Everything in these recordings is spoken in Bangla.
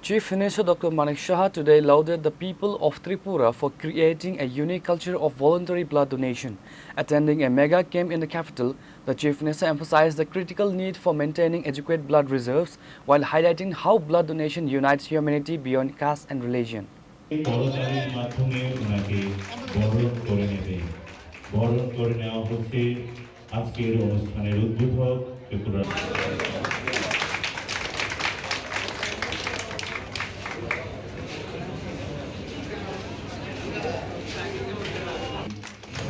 Chief Minister Dr. Manik Shah today lauded the people of Tripura for creating a unique culture of voluntary blood donation. Attending a mega camp in the capital, the Chief Minister emphasized the critical need for maintaining adequate blood reserves while highlighting how blood donation unites humanity beyond caste and religion.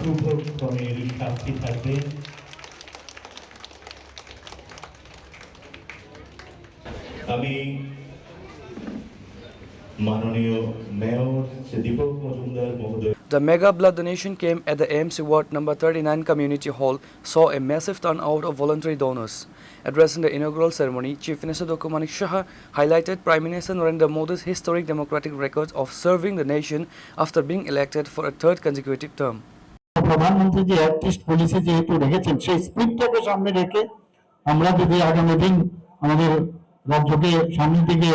শুভক্রমের সাক্ষী থাকবে। আমি মাননীয় মেয়র শ্রী দীপক মজুমদার মহোদয়। The mega blood donation camp at the AMC Ward number 39 Community Hall saw a massive turnout of voluntary donors. Addressing the inaugural ceremony, Chief Minister Dr. Manik Shah highlighted Prime Minister Narendra Modi's historic democratic record of serving the nation after being elected for a third consecutive term. প্রধানমন্ত্রী যে অ্যাক্টিস্ট পলিসি যেহেতু রেখেছেন সেই স্পিরিটটাকে সামনে রেখে আমরা যদি আগামী দিন আমাদের রাজ্যকে সামনের দিকে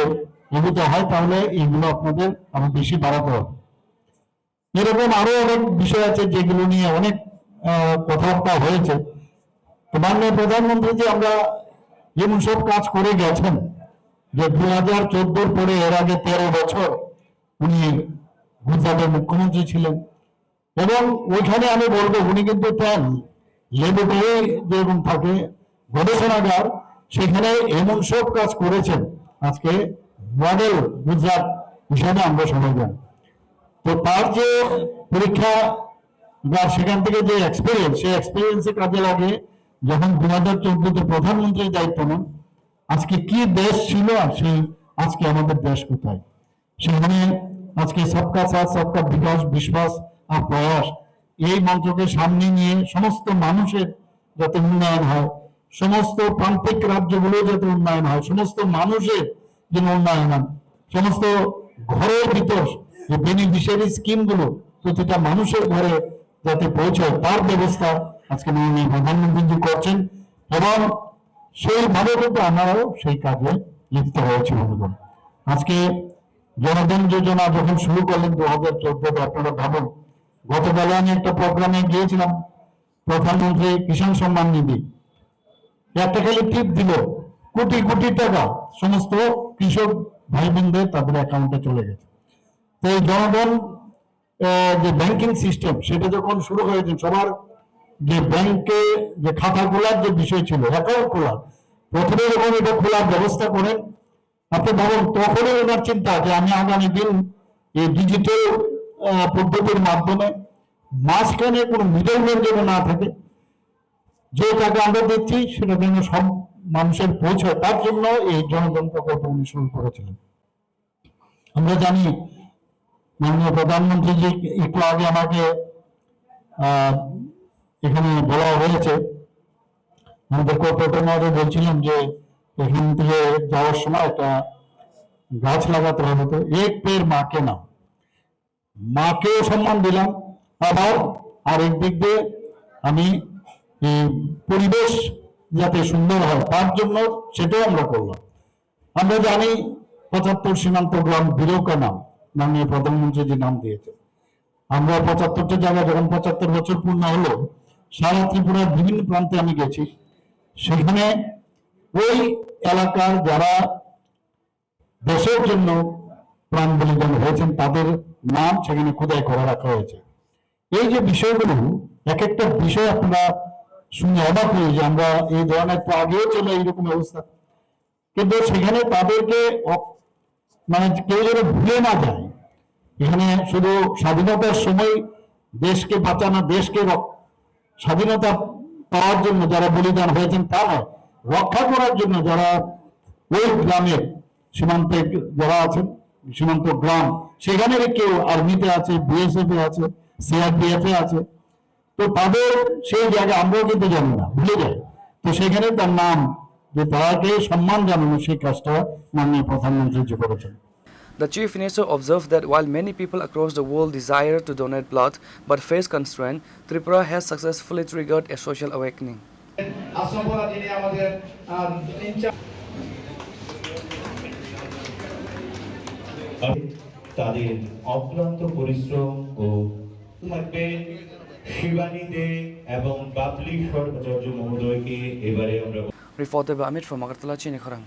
এগোতে হয় তাহলে এইগুলো আপনাদের আরো বেশি বাড়াতে হবে। এরকম আরো অনেক বিষয় আছে যেগুলো নিয়ে অনেক কথাবার্তা হয়েছে। তো মাননীয় প্রধানমন্ত্রী যে আমরা যেমন সব কাজ করে গেছেন যে 2014 পরে এর আগে 13 বছর উনি গুজরাটের মুখ্যমন্ত্রী ছিলেন এবং ওইখানে আমি বলবো উনি কিন্তু তার ল্যাবরেটরি যেরকম থাকে গবেষণাগার সেখানে এমন সব কাজ করেছেন আজকে মডেল গুজরাট হিসাবে আমরা সবাই জানি। তো তার যে পরীক্ষা বা সেখান থেকে যে এক্সপিরিয়েন্স সেই এক্সপিরিয়েন্সে কাজে লাগে যখন 2014-তে প্রধানমন্ত্রীর দায়িত্ব নেন আজকে কি দেশ ছিল আর সেই আজকে আমাদের দেশ কোথায় সেখানে আজকে সবকা সাথ সবকা বিকাশ বিশ্বাস আর প্রয়াস এই মন্ত্রকে সামনে নিয়ে সমস্ত মানুষের যাতে উন্নয়ন হয়, সমস্ত প্রান্তিক রাজ্যগুলো যাতে উন্নয়ন হয়, সমস্ত মানুষের যেন উন্নয়ন হয়, সমস্ত ঘরের ভিতর যে বেনিফিশিয়ারি স্কিমগুলো প্রতিটা মানুষের ঘরে যাতে পৌঁছায় তার ব্যবস্থা আজকে মাননীয় প্রধানমন্ত্রী করছেন এবং সেইভাবে কিন্তু আমরাও সেই কাজে লিপ্ত হয়েছি বন্ধুগণ। আজকে জনধন যোজনা যখন শুরু করলেন 2014-তে আপনারা ভাবুন গতকাল আমি একটা প্রোগ্রামে গিয়েছিলাম প্রধানমন্ত্রী কিষাণ সম্মান নিধি একটা খালি টিপ দিল কোটি কোটি টাকা সমস্ত কৃষক ভাই বোনদের তাদের অ্যাকাউন্টে চলে গেছে। তো এই জনধন যে ব্যাংকিং সিস্টেম সেটা যখন শুরু হয়েছে সবার যে ব্যাংকে যে খাতা খোলার যে বিষয় ছিল অ্যাকাউন্ট খোলা প্রথমে যখন এটা খোলার ব্যবস্থা করেন আপনি ভাবুন তখনই ওনার চিন্তা যে আমি আগামী দিন এই ডিজিটাল পদ্ধতির মাধ্যমে মাঝখানে কোনো মিডলম্যান যেন না থাকে যে টাকা আমরা দিচ্ছি সেটা যেন সব মানুষের পৌঁছায় তার জন্য এই জনধন প্রকল্প উনি শুরু করেছিলেন। আমরা জানি মাননীয় প্রধানমন্ত্রী যে একটু আগে আমাকে এখানে বলা হয়েছে আমাদের কর্পোরেটর মহোদয় বলছিলেন যে এখান থেকে যাওয়ার সময় একটা গাছ লাগাতে হবে তো এক পের মাকে নাম মাকেও সম্মান দিলাম আবার আরেক দিক দিয়ে আমি পরিবেশ যাতে সুন্দর হয় তার জন্য সেটাও আমরা করলাম। আমরা জানি 75 সীমান্ত গ্রাম বিরৌকা নাম মাননীয় প্রধানমন্ত্রী যে নাম দিয়েছে আমরা 75টা জায়গায় যখন 75 বছর পূর্ণ হলো সারা ত্রিপুরার বিভিন্ন প্রান্তে আমি গেছি সেখানে ওই এলাকার যারা দেশের জন্য প্রাণ বলিদান হয়েছেন তাদের নাম সেখানে খোদাই করে রাখা হয়েছে। এই যে বিষয়গুলো এক একটা বিষয় আপনারা শুনে অবাক হয়ে যে আমরা এই ধরনের তো আগেও চলে এইরকম অবস্থা কিন্তু সেখানে তাদেরকে মানে কেউ যেন ভুলে না যায় এখানে শুধু স্বাধীনতার সময় দেশকে বাঁচানো দেশকে স্বাধীনতা পাওয়ার জন্য যারা বলিদান হয়েছেন তা নয় রক্ষা করার জন্য যারা ওই গ্রামের সীমান্তে যারা আছেন সীমান্ত গ্রাম সেখানে কেউ আর্মিতে আছে বিএসএফ এ আছে সিআরপিএফ এ আছে তো তাদের সেই জায়গায় আমরাও কিন্তু জানি না ভুলে যাই তো সেখানে তার নাম যে তাকে সম্মান জানানো সেই কাজটা মাননীয় প্রধানমন্ত্রী করেছেন। The Chief Minister observed that while many people across the world desire to donate blood but face constraint, Tripura has successfully triggered a social awakening. তাদের অক্লান্ত পরিশ্রম ও থাকবে শিবানী দে এবং বাবলি সর্বাচার্য মহোদয়কে এবারে আমরা Reported by Amit from Agartala, Chini Khorang.